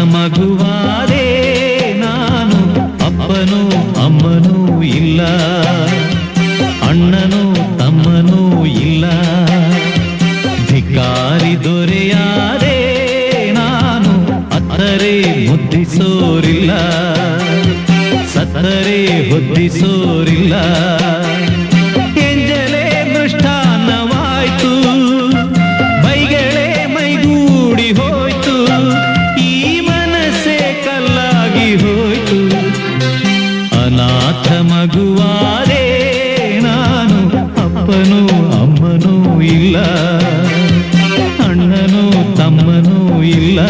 ಮಗುವಾದೆ ನಾನು, ಅಪ್ಪನೂ ಅಮ್ಮನೂ ಇಲ್ಲ, ಅಣ್ಣನೂ ತಮ್ಮನೂ ಇಲ್ಲ. ಭಿಕಾರಿ ದೊರೆಯಾದೆ ನಾನು, ಅತ್ತರೆ ಮುದ್ದಿಸೋರಿಲ್ಲ, ಸತ್ತರೆ ಹೊದ್ದಿಸೋರಿಲ್ಲ. ಎಂಜಲೇ ಮೃಷ್ಟಾನ್ನವಾಯ್ತು, ಬೈಗಳೇ ಮೈಗೂಡಿ ಹೋಯ್ತು, ಈ ಮನಸ್ಸೇ ಕಲ್ಲಾಗಿ ಹೋಯ್ತು. ಅನಾಥ ಮಗುವಾದೆ ನಾನು, ಅಪ್ಪನೂ ಅಮ್ಮನೂ ಇಲ್ಲ, ಅಣ್ಣನೂ ತಮ್ಮನೂ ಇಲ್ಲ.